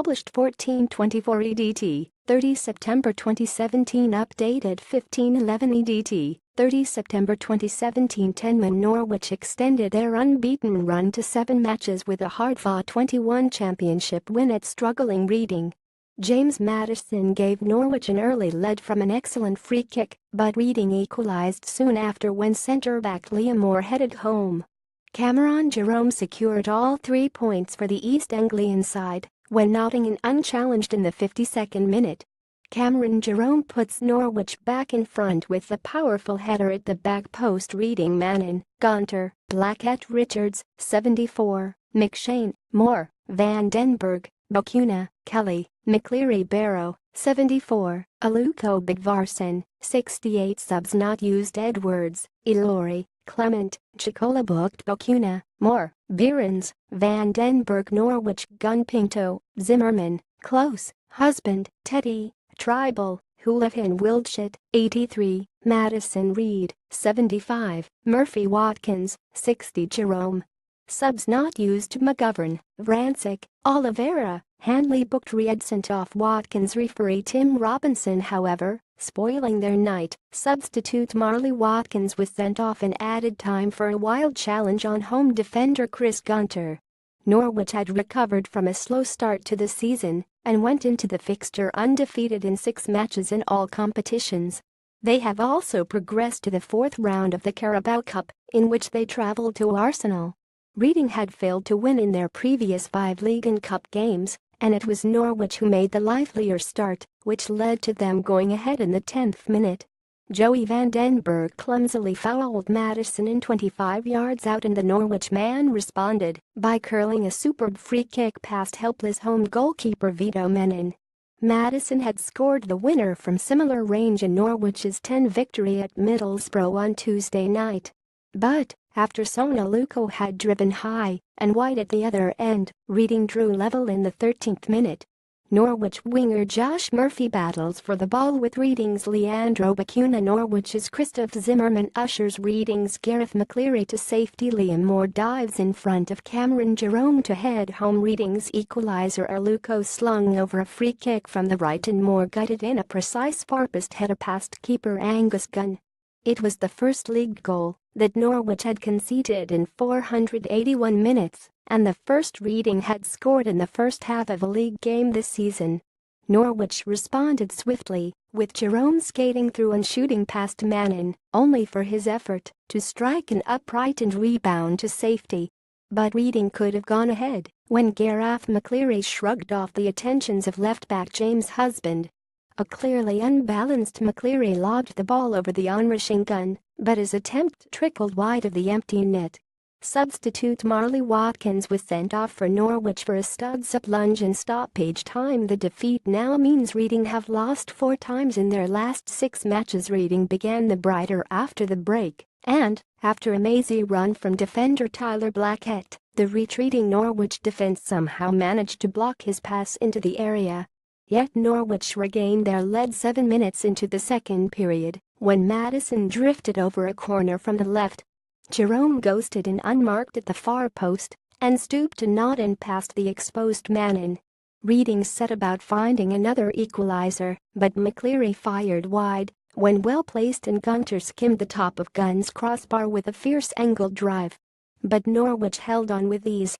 Published 14/24 EDT, 30 September 2017. Updated 15/11 EDT, 30 September 2017. Tenman Norwich extended their unbeaten run to 7 matches with a hard-fought 21 championship win at struggling Reading. James Maddison gave Norwich an early lead from an excellent free kick, but Reading equalised soon after when centre-back Liam Moore headed home. Cameron Jerome secured all 3 points for the East Anglian side when knotting an unchallenged in the 52nd minute. Cameron Jerome puts Norwich back in front with a powerful header at the back post. Reading Mannone, Gunter, Blackett Richards, 74, McShane, Moore, Van den Berg, Bacuna, Kelly, McCleary Barrow, 74, Aluko Bodvarsson, 68. Subs not used: Edwards, Ilori, Clement, JaakkolaBooked Bacuna, Moore, Beerens, Van den Berg. Norwich Gunn Pinto, Zimmermann, Klose, Husband, Tettey, Trybull, Hoolahan Wildschut, 83, Maddison Reed, 75, Murphy Watkins, 60. Jerome. Subs not used: McGovern, Vrancic, Oliveira, HanleyBooked ReedSent off WatkinsReferee Tim Robinson However, spoiling their night. Substitute Marley Watkins was sent off in added time for a wild challenge on home defender Gunter. Norwich had recovered from a slow start to the season and went into the fixture undefeated in 6 matches in all competitions. They have also progressed to the 4th round of the Carabao Cup, in which they travelled to Arsenal. Reading had failed to win in their previous 5 League and Cup games, and it was Norwich who made the livelier start, which led to them going ahead in the 10th minute. Joey van den Berg clumsily fouled Maddison in 25 yards out, and the Norwich man responded by curling a superb free kick past helpless home goalkeeper Reading Mannone. Maddison had scored the winner from similar range in Norwich's 10 victory at Middlesbrough on Tuesday night. But after Aluko had driven high and wide at the other end, Reading drew level in the 13th minute. Norwich winger Josh Murphy battles for the ball with Reading's Leandro Bacuna. Norwich's Christoph Zimmermann ushers Reading's Gareth McCleary to safety. Liam Moore dives in front of Cameron Jerome to head home Reading's equaliser. Aluko slung over a free kick from the right and Moore gutted in a precise far-post header past keeper Angus Gunn. It was the first league goal that Norwich had conceded in 481 minutes, and the first Reading had scored in the first half of a league game this season. Norwich responded swiftly, with Jerome skating through and shooting past Mannone, only for his effort to strike an upright and rebound to safety. But Reading could have gone ahead when Gareth McCleary shrugged off the attentions of left-back James Husband. A clearly unbalanced McCleary lobbed the ball over the onrushing Gunn, but his attempt trickled wide of the empty net. Substitute Marley Watkins was sent off for Norwich for a studs-up lunge in stoppage time. The defeat now means Reading have lost 4 times in their last 6 matches. Reading began the brighter after the break, and, after a mazy run from defender Tyler Blackett, the retreating Norwich defence somehow managed to block his pass into the area. Yet Norwich regained their lead 7 minutes into the second period, when Maddison drifted over a corner from the left. Jerome ghosted in unmarked at the far post and stooped to knot in past the exposed Mannone. Reading set about finding another equaliser, but McCleary fired wide when well placed and Gunter skimmed the top of Gunn's crossbar with a fierce angled drive. But Norwich held on with ease,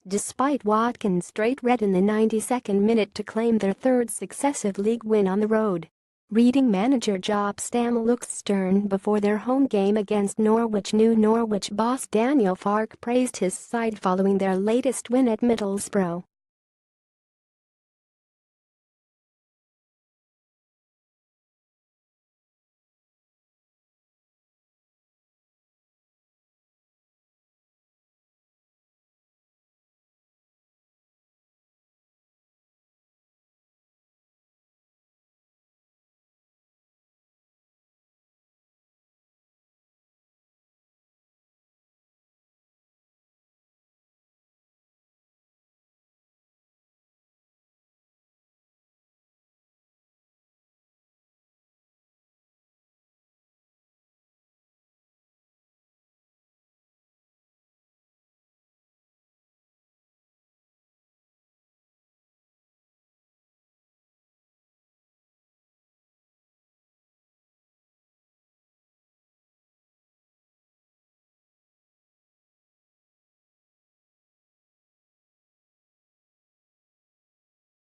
despite Watkins' straight red in the 92nd minute to claim their 3rd successive league win on the road. Reading manager Job Stam looked stern before their home game against Norwich. New Norwich boss Daniel Farke praised his side following their latest win at Middlesbrough.